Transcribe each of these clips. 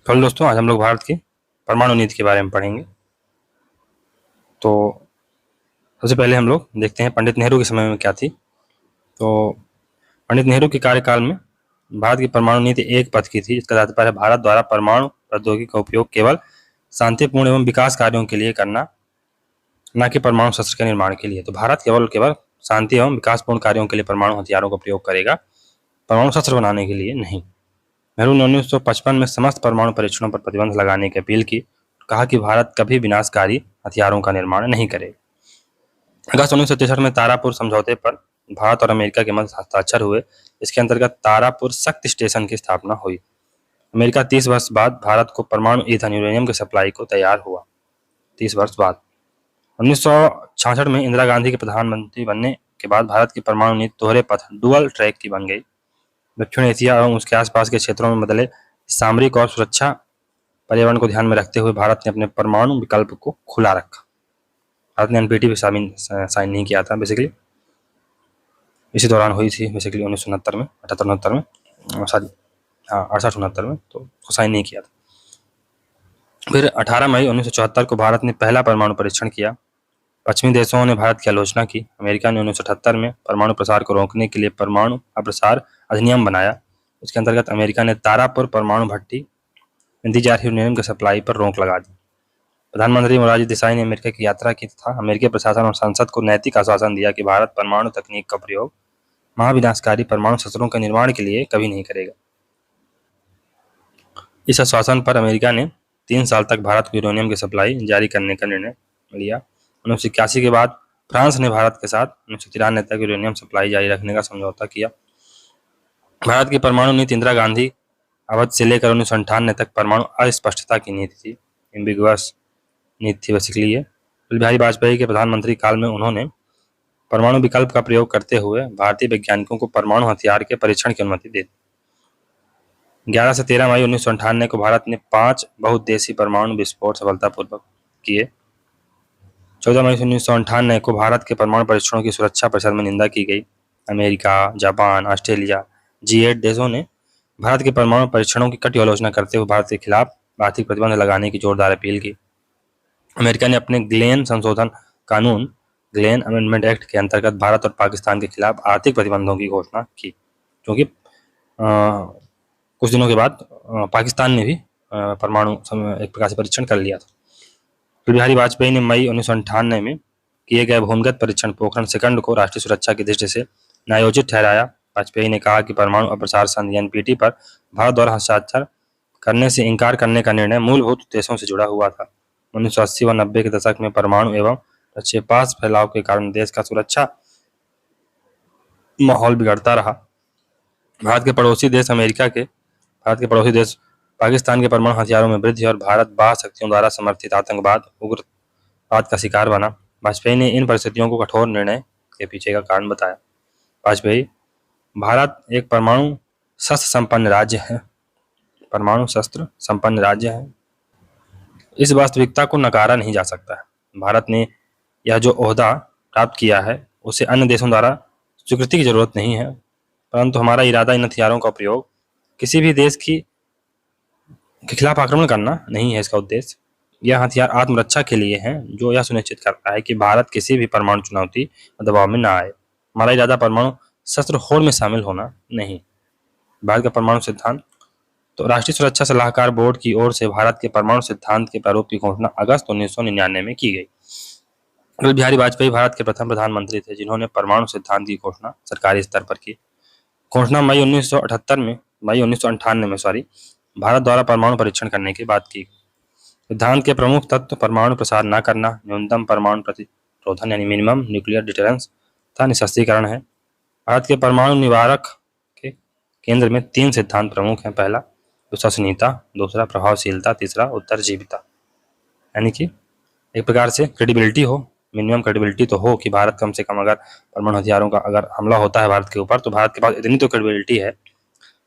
Hello दोस्तों, आज हम लोग भारत की परमाणु नीति के बारे में पढ़ेंगे। तो सबसे पहले हम लोग देखते हैं पंडित नेहरू के समय में क्या थी। तो पंडित नेहरू के कार्यकाल में भारत की परमाणु नीति एक पथ की थी, जिसका तात्पर्य भारत द्वारा परमाणु प्रौद्योगिकी का उपयोग केवल शांतिपूर्ण एवं विकास कार्यों के लिए करना, न कि परमाणु शस्त्र के निर्माण के लिए। तो भारत केवल केवल शांति एवं विकासपूर्ण कार्यों के लिए परमाणु हथियारों का प्रयोग करेगा, परमाणु शस्त्र बनाने के लिए नहीं। नेहरू ने 1955 में समस्त परमाणु परीक्षणों पर प्रतिबंध लगाने की अपील की। कहा कि भारत कभी विनाशकारी हथियारों का निर्माण नहीं करेगा। अगस्त 1963 में तारापुर समझौते पर भारत और अमेरिका के मध्य हस्ताक्षर हुए। इसके अंतर्गत तारापुर शक्ति स्टेशन की स्थापना हुई। अमेरिका 30 वर्ष बाद भारत को परमाणु ईंधन यूरेनियम की सप्लाई को तैयार हुआ। 30 वर्ष बाद 1966 में इंदिरा गांधी के प्रधानमंत्री बनने के बाद भारत की परमाणु नीति दोहरे पथ डुअल ट्रैक की बन गई। दक्षिण एशिया एवं उसके आसपास के क्षेत्रों में बदले सामरिक और सुरक्षा पर्यावरण को ध्यान में रखते हुए भारत ने अपने परमाणु विकल्प को खुला रखा। भारत ने एनपीटी पे साइन नहीं किया था बेसिकली, इसी दौरान हुई थी बेसिकली 1969 में, 78-69 में, सॉरी हाँ 68-69 में, तो साइन नहीं किया था। फिर 18 मई 1974 को भारत ने पहला परमाणु परीक्षण किया। पश्चिमी देशों ने भारत की आलोचना की। अमेरिका ने 1978 में परमाणु प्रसार को रोकने के लिए परमाणु अप्रसार अधिनियम बनाया। उसके अंतर्गत अमेरिका ने तारापुर परमाणु भट्टी में दी जा रही यूरेनियम की सप्लाई पर रोक लगा दी। प्रधानमंत्री मोरारजी देसाई ने अमेरिका की यात्रा की तथा अमेरिकी प्रशासन और संसद को नैतिक आश्वासन दिया कि भारत परमाणु तकनीक का प्रयोग महाविनाशकारी परमाणु शस्त्रों के निर्माण के लिए कभी नहीं करेगा। इस आश्वासन पर अमेरिका ने 3 साल तक भारत को यूरेनियम की सप्लाई जारी करने का निर्णय लिया। 1981 के बाद फ्रांस ने भारत के साथ 1993 तक यूरेनियम सप्लाई जारी रखने का समझौता किया। भारत की परमाणु नीति इंदिरा गांधी अवध से लेकर 1998 तक परमाणु अस्पष्टता की नीति थी, एम्बिगुअस नीति थी बेसिकली ये। अटल बिहारी वाजपेयी के प्रधानमंत्री काल में उन्होंने परमाणु विकल्प का प्रयोग करते हुए भारतीय वैज्ञानिकों को परमाणु हथियार के परीक्षण की अनुमति दे दी। 11 से 13 मई 1998 को भारत ने 5 बहुउद्देशीय परमाणु विस्फोट सफलतापूर्वक किए। 14 मई 1998 को भारत के परमाणु परीक्षणों की सुरक्षा परिषद में निंदा की गई। अमेरिका, जापान, ऑस्ट्रेलिया, G8 देशों ने भारत के परमाणु परीक्षणों की कटी आलोचना करते हुए भारत के खिलाफ आर्थिक प्रतिबंध लगाने की जोरदार अपील की। अमेरिका ने अपने ग्लेन संशोधन कानून, ग्लेन अमेंडमेंट एक्ट के अंतर्गत भारत और पाकिस्तान के खिलाफ आर्थिक प्रतिबंधों की घोषणा की, क्योंकि कुछ दिनों के बाद पाकिस्तान ने भी परमाणु एक प्रकार से परीक्षण कर लिया था। अटल बिहारी वाजपेयी ने मई 1998 में किए गए भूमिगत परीक्षण पोखरण सेकंड को राष्ट्रीय सुरक्षा की दृष्टि से न्यायोचित ठहराया। वाजपेयी ने कहा कि परमाणु अप्रसार संधि एनपीटी पर भारत द्वारा हस्ताक्षर करने से इनकार करने का निर्णय मूलभूत उद्देश्यों से जुड़ा हुआ था। 1980 व 90 के दशक में परमाणु एवं प्रक्षेपास्त्र फैलाव के कारण देश का सुरक्षा माहौल बिगड़ता रहा। भारत के पड़ोसी देश पाकिस्तान के परमाणु हथियारों में वृद्धि और भारत बाह्य शक्तियों द्वारा समर्थित आतंकवाद, उग्रवाद का शिकार बना। वाजपेयी ने इन परिस्थितियों को कठोर निर्णय के पीछे का कारण बताया। वाजपेयी, भारत एक परमाणु शस्त्र संपन्न राज्य है। इस वास्तविकता को नकारा नहीं जा सकता है। भारत ने यह जो ओहदा प्राप्त किया है उसे अन्य देशों द्वारा स्वीकृति की जरूरत नहीं है, परंतु हमारा इरादा इन हथियारों का प्रयोग किसी भी देश के खिलाफ आक्रमण करना नहीं है। इसका उद्देश्य यह हथियार आत्मरक्षा के लिए है, जो यह सुनिश्चित करता है कि भारत किसी भी परमाणु चुनौती और दबाव में न आए। हमारा इरादा परमाणु शस्त्र होड़ में शामिल होना नहीं। भारत का परमाणु सिद्धांत। तो राष्ट्रीय सुरक्षा सलाहकार बोर्ड की ओर से भारत के परमाणु सिद्धांत के प्रारूप की घोषणा अगस्त 1999 में की गई। अटल बिहारी वाजपेयी भारत के प्रथम प्रधानमंत्री थे जिन्होंने परमाणु सिद्धांत की घोषणा सरकारी स्तर पर की। घोषणा मई 1998 में भारत द्वारा परमाणु परीक्षण करने की बात की। सिद्धांत के प्रमुख तत्व परमाणु प्रसार न करना, न्यूनतम परमाणु प्रतिरोधन यानी मिनिमम न्यूक्लियर डिटरेंस तथा निशस्त्रीकरण है। भारत के परमाणु निवारक के केंद्र में 3 सिद्धांत प्रमुख हैं। पहला विश्वसनीयता, दूसरा प्रभावशीलता, तीसरा उत्तरजीविता, यानी कि एक प्रकार से क्रेडिबिलिटी हो, मिनिमम क्रेडिबिलिटी तो हो कि भारत कम से कम अगर परमाणु हथियारों का अगर हमला होता है भारत के ऊपर तो भारत के पास इतनी तो क्रेडिबिलिटी है,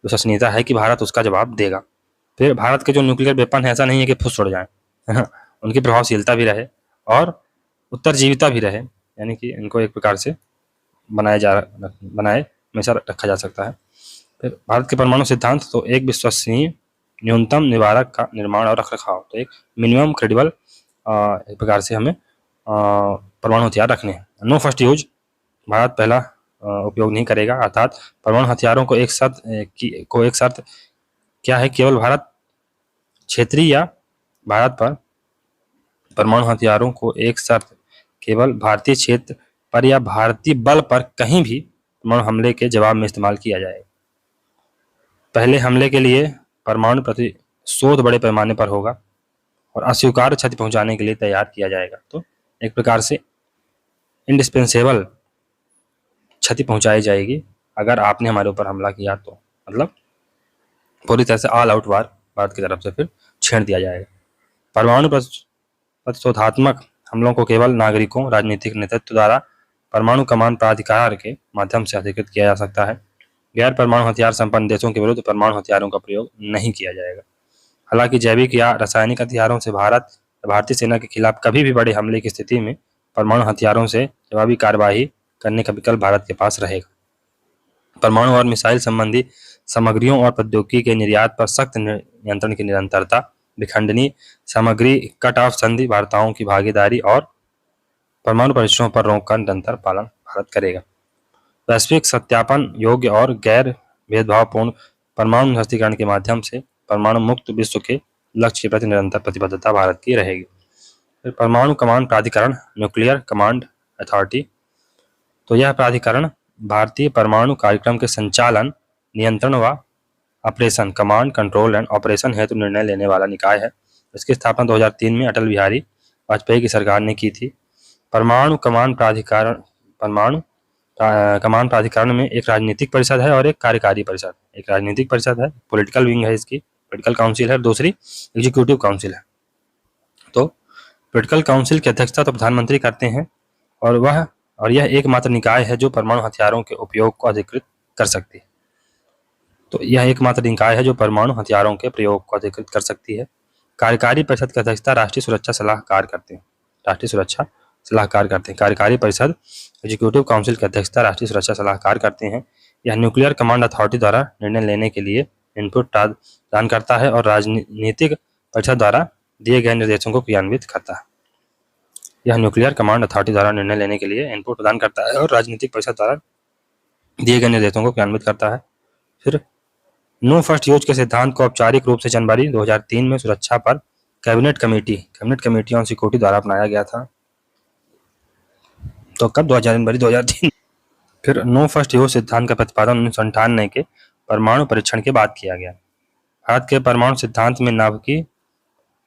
विश्वसनीयता है कि भारत उसका जवाब देगा। फिर भारत के जो न्यूक्लियर वेपन है ऐसा नहीं है कि फुस उड़ जाए, है ना, उनकी प्रभावशीलता भी रहे और उत्तरजीविता भी रहे, यानी कि इनको एक प्रकार से बनाए हमेशा रखा जा सकता है। फिर भारत के परमाणु सिद्धांत तो एक विश्वसनीय न्यूनतम निवारक का निर्माण और रखरखाव। तो एक मिनिमम क्रेडिबल एक प्रकार से हमें परमाणु हथियार रखने हैं। नो फर्स्ट यूज, भारत पहला उपयोग नहीं करेगा, अर्थात परमाणु हथियारों को एक शर्त क्या है, केवल भारत क्षेत्रीय या भारत पर परमाणु हथियारों को एक शर्त केवल भारतीय क्षेत्र पर या भारतीय बल पर कहीं भी परमाणु हमले के जवाब में इस्तेमाल किया जाएगा। पहले हमले के लिए परमाणु प्रतिशोध बड़े पैमाने पर होगा और अस्वीकार्य क्षति पहुंचाने के लिए तैयार किया जाएगा। तो एक प्रकार से इंडिस्पेंसेबल क्षति पहुंचाई जाएगी अगर आपने हमारे ऊपर हमला किया, तो मतलब पूरी तरह से ऑल आउट वार भारत की तरफ से फिर छेड़ दिया जाएगा। परमाणु प्रतिशोधात्मक हमलों को केवल नागरिकों, राजनीतिक नेतृत्व द्वारा परमाणु कमान प्राधिकार के माध्यम से अधिकृत किया जा सकता है। गैर परमाणु हथियार संपन्न देशों के विरुद्ध परमाणु हथियारों का प्रयोग नहीं किया जाएगा। हालांकि जैविक या रासायनिक हथियारों से भारतीय सेना के खिलाफ कभी भी बड़े हमले की स्थिति में परमाणु हथियारों से जवाबी कार्यवाही करने का विकल्प भारत के पास रहेगा। परमाणु और मिसाइल संबंधी सामग्रियों और प्रौद्योगिकी के निर्यात पर सख्त नियंत्रण की निरंतरता, विखंडनीय सामग्री कट ऑफ संधि वार्ताओं की भागीदारी और परमाणु परीक्षणों पर रोक का निरंतर पालन भारत करेगा। वैश्विक सत्यापन योग्य और गैर भेदभावपूर्ण परमाणु निरस्त्रीकरण के माध्यम से परमाणु मुक्त विश्व के लक्ष्य के प्रति निरंतर प्रतिबद्धता भारत की रहेगी। फिर परमाणु कमांड प्राधिकरण, न्यूक्लियर कमांड अथॉरिटी, तो यह प्राधिकरण भारतीय परमाणु कार्यक्रम के संचालन, नियंत्रण व operation, command, control and operation हेतु निर्णय लेने वाला निकाय है। इसकी स्थापना 2003 में अटल बिहारी वाजपेयी की सरकार ने की थी। परमाणु कमांड प्राधिकरण में एक राजनीतिक परिषद है और एक कार्यकारी परिषद। एक राजनीतिक परिषद है, पॉलिटिकल विंग है इसकी, पॉलिटिकल काउंसिल है, दूसरी एग्जीक्यूटिव काउंसिल है। तो पॉलिटिकल काउंसिल की अध्यक्षता तो प्रधानमंत्री करते हैं और यह एकमात्र निकाय है जो परमाणु हथियारों के उपयोग को अधिकृत कर सकती है। तो यह एकमात्र निकाय है जो परमाणु हथियारों के प्रयोग को अधिकृत कर सकती है। कार्यकारी परिषद की अध्यक्षता राष्ट्रीय सुरक्षा सलाहकार करते हैं। कार्यकारी परिषद एग्जीक्यूटिव काउंसिल की अध्यक्षता राष्ट्रीय सुरक्षा सलाहकार करते हैं। यह न्यूक्लियर कमांड अथॉरिटी द्वारा निर्णय लेने के लिए इनपुट प्रदान करता है और राजनीतिक परिषद द्वारा दिए गए निर्देशों को क्रियान्वित करता है। यह न्यूक्लियर कमांड अथॉरिटी द्वारा निर्णय लेने के लिए इनपुट प्रदान करता है और राजनीतिक परिषद द्वारा दिए गए निर्देशों को क्रियान्वित करता है। फिर नो फर्स्ट यूज के सिद्धांत को औपचारिक रूप से जनवरी 2003 में सुरक्षा पर कैबिनेट कमेटी ऑन सिक्योरिटी द्वारा अपनाया गया था। तो कब? जनवरी 2003। फिर नो फर्स्ट यूज सिद्धांत का प्रतिपादन 1998 के परमाणु परीक्षण के बाद किया गया। भारत के परमाणु सिद्धांत में नाभिकीय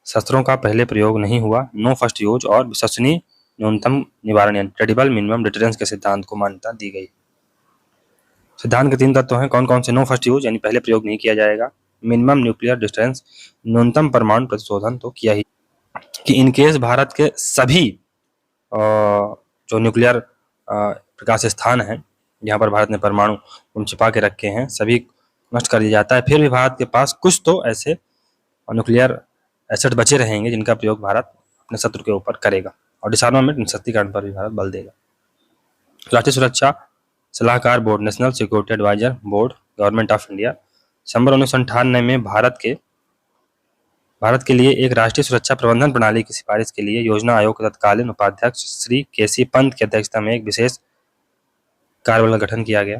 शस्त्रों का पहले प्रयोग नहीं हुआ। नो फर्स्ट यूज और विश्वसनीय न्यूनतम निवारण यानी क्रेडिबल मिनिमम डिटरेंस के सिद्धांत को मान्यता दी गई। सिद्धांत के 3 तत्व हैं। कौन कौन से? नो फर्स्ट यूज यानी पहले प्रयोग नहीं किया जाएगा, मिनिमम न्यूक्लियर डिस्टेंस न्यूनतम परमाणु प्रतिशोधन तो किया ही, कि इनकेस भारत के सभी जो न्यूक्लियर प्रकाश स्थान है जहाँ पर भारत ने परमाणु छिपा के रखे हैं सभी नष्ट कर दिया जाता है, फिर भी भारत के पास कुछ तो ऐसे न्यूक्लियर एसेट बचे रहेंगे जिनका प्रयोग भारत अपने शत्रु के ऊपर करेगा और डिसआर्मामेंट निरस्त्रीकरण पर भी भारत बल देगा। राष्ट्रीय सुरक्षा सलाहकार board, national security advisor board, government of India, दिसंबर 1998 में भारत के लिए एक राष्ट्रीय सुरक्षा प्रबंधन प्रणाली की सिफारिश के लिए योजना आयोग के तत्कालीन उपाध्यक्ष श्री केसी पंत की अध्यक्षता में एक विशेष कार्यबल का गठन किया गया।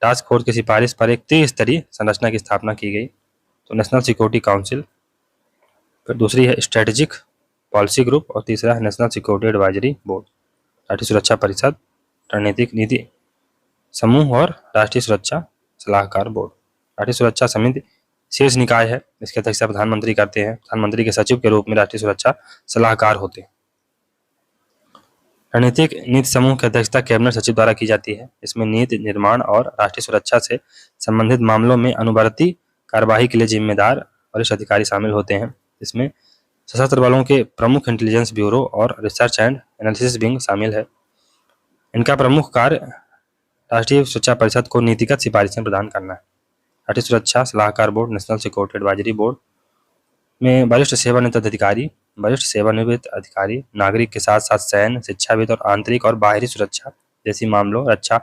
टास्क फोर्स की सिफारिश पर एक त्रिस्तरीय संरचना की स्थापना की गई। तो नेशनल सिक्योरिटी काउंसिल, फिर दूसरी है स्ट्रेटेजिक पॉलिसी ग्रुप और तीसरा है नेशनल सिक्योरिटी एडवाइजरी बोर्ड। राष्ट्रीय सुरक्षा परिषद, रणनीतिक नीति समूह और राष्ट्रीय सुरक्षा सलाहकार बोर्ड। राष्ट्रीय सुरक्षा समिति शीर्ष निकाय है, इसकी अध्यक्षता प्रधानमंत्री करते हैं। प्रधानमंत्री के सचिव के रूप में राष्ट्रीय सुरक्षा सलाहकार होते हैं। रणनीतिक नीति समूह की अध्यक्षता कैबिनेट सचिव द्वारा की जाती है। इसमें नीति निर्माण और राष्ट्रीय सुरक्षा से संबंधित मामलों में अनुवर्ती कार्यवाही के लिए जिम्मेदार वरिष्ठ अधिकारी शामिल होते हैं। इसमें सशस्त्र बलों के प्रमुख इंटेलिजेंस ब्यूरो और रिसर्च एंड एनालिसिस विंग शामिल है। इनका प्रमुख कार्य राष्ट्रीय सुरक्षा परिषद को नीतिगत सिफारिशें प्रदान करना है। राष्ट्रीय सुरक्षा सलाहकार board, national security advisory board में वरिष्ठ सेवानिवृत्त अधिकारी नागरिक के साथ साथ सैन्य, शिक्षाविद और आंतरिक और बाहरी सुरक्षा जैसी मामलों, रक्षा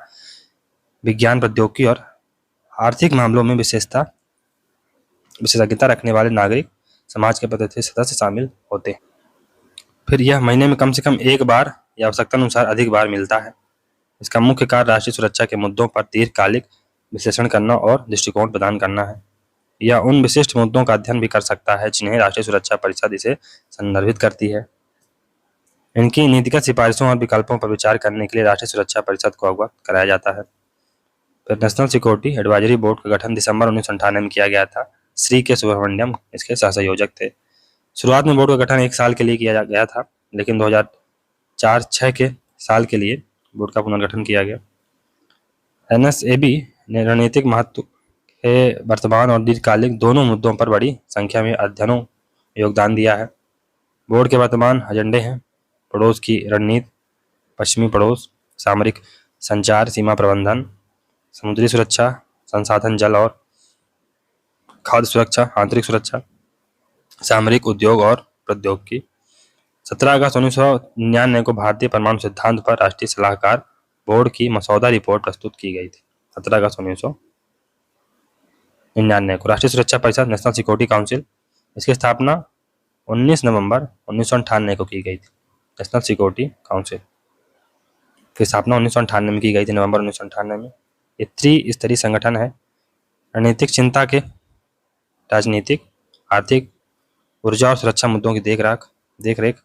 विज्ञान, प्रौद्योगिकी और आर्थिक मामलों में विशेषता विशेषज्ञता रखने वाले नागरिक समाज के प्रतिष्ठित सदस्य शामिल होते हैं। फिर यह महीने में कम से कम एक बार या आवश्यकता अनुसार अधिक बार मिलता है। इसका मुख्य कार्य राष्ट्रीय सुरक्षा के मुद्दों पर दीर्घकालिक विश्लेषण करना और दृष्टिकोण प्रदान करना है। यह उन विशिष्ट मुद्दों का अध्ययन भी कर सकता है जिन्हें राष्ट्रीय सुरक्षा परिषद इसे संदर्भित करती है। इनकी नीतिगत सिफारिशों और विकल्पों पर विचार करने के लिए राष्ट्रीय सुरक्षा परिषद को अवगत कराया जाता है। फिर नेशनल सिक्योरिटी एडवाइजरी बोर्ड का गठन दिसंबर 1998 में किया गया था। श्री के सुब्रमण्यम इसके सहसंयोजक थे। शुरुआत में बोर्ड का गठन 1 साल के लिए किया गया था, लेकिन 2004-06 के साल के लिए बोर्ड का पुनर्गठन किया गया। एनएसएबी ने रणनीतिक महत्व के वर्तमान और दीर्घकालिक दोनों मुद्दों पर बड़ी संख्या में अध्ययनों में योगदान दिया है। बोर्ड के वर्तमान एजेंडे हैं पड़ोस की रणनीति, पश्चिमी पड़ोस, सामरिक संचार, सीमा प्रबंधन, समुद्री सुरक्षा, संसाधन जल और खाद्य सुरक्षा, आंतरिक सुरक्षा, सामरिक उद्योग और प्रौद्योगिकी। 17 अगस्त 1999 को भारतीय परमाणु सिद्धांत पर राष्ट्रीय सलाहकार बोर्ड की मसौदा रिपोर्ट प्रस्तुत की गई थी। 17 अगस्त 1999 को राष्ट्रीय सुरक्षा परिषद नेशनल सिक्योरिटी काउंसिल, इसकी स्थापना 19 नवंबर 1998 को की गई थी। नेशनल सिक्योरिटी काउंसिल की स्थापना 1998 में की गई थी, नवंबर 1998 में। ये त्रिस्तरीय संगठन है। रणनीतिक चिंता के राजनीतिक, आर्थिक, ऊर्जा और सुरक्षा मुद्दों की देखरेख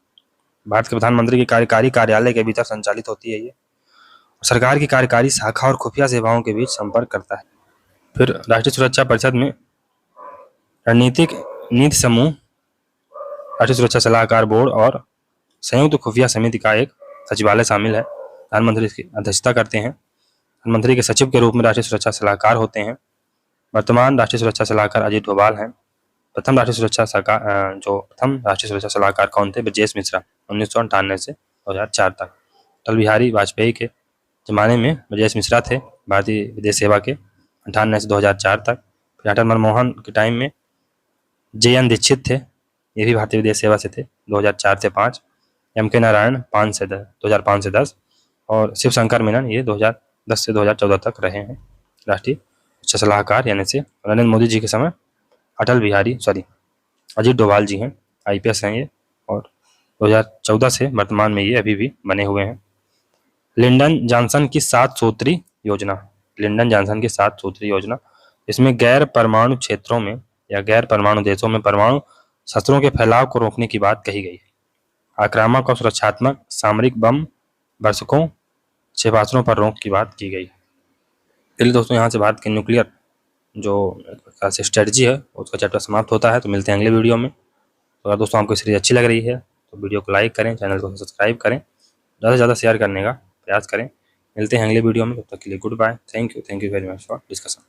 भारत के प्रधानमंत्री के कार्यकारी कार्यालय के भीतर संचालित होती है। ये सरकार की कार्यकारी शाखा और खुफिया सेवाओं के बीच संपर्क करता है। फिर राष्ट्रीय सुरक्षा परिषद में रणनीतिक नीति समूह, राष्ट्रीय सुरक्षा सलाहकार बोर्ड और संयुक्त खुफिया समिति का एक सचिवालय शामिल है। प्रधानमंत्री इसकी अध्यक्षता करते हैं। प्रधानमंत्री के सचिव के रूप में राष्ट्रीय सुरक्षा सलाहकार होते हैं। वर्तमान राष्ट्रीय सुरक्षा सलाहकार अजीत डोभाल हैं। प्रथम राष्ट्रीय सुरक्षा सलाहकार कौन थे? ब्रजेश मिश्रा, 1998 से 2004 तक। अटल बिहारी वाजपेयी के जमाने में ब्रजेश मिश्रा थे, भारतीय विदेश सेवा के, 98 से 2004 तक। फिर अटल मनमोहन के टाइम में JN दीक्षित थे, ये भी भारतीय विदेश सेवा से थे, 2004 से 5। MK नारायण 2005 से 10 और शिव शंकर मेनन ये 2010 से 2014 तक रहे हैं राष्ट्रीय सुरक्षा सलाहकार। यानी से नरेंद्र मोदी जी के समय अजीत डोभाल जी हैं, IPS हैं ये, और 2014 से वर्तमान में ये अभी भी बने हुए हैं। लिंडन जॉनसन की 7 सूत्री योजना, इसमें गैर परमाणु क्षेत्रों में या गैर परमाणु देशों में परमाणु शस्त्रों के फैलाव को रोकने की बात कही गई है। आक्रामक और सुरक्षात्मक सामरिक बम वर्षकों क्षेपास्त्रों पर रोक की बात की गई है। चलिए दोस्तों, यहाँ से भारत के न्यूक्लियर जो स्ट्रेटजी है उसका चैप्टर समाप्त होता है। तो मिलते हैं अगले वीडियो में। तो अगर दोस्तों आपको सीरीज अच्छी लग रही है तो वीडियो को लाइक करें, चैनल को सब्सक्राइब करें, ज़्यादा से ज़्यादा शेयर करने का प्रयास करें। मिलते हैं अगले वीडियो में, तब तक के लिए goodbye. Thank you very much for discussion.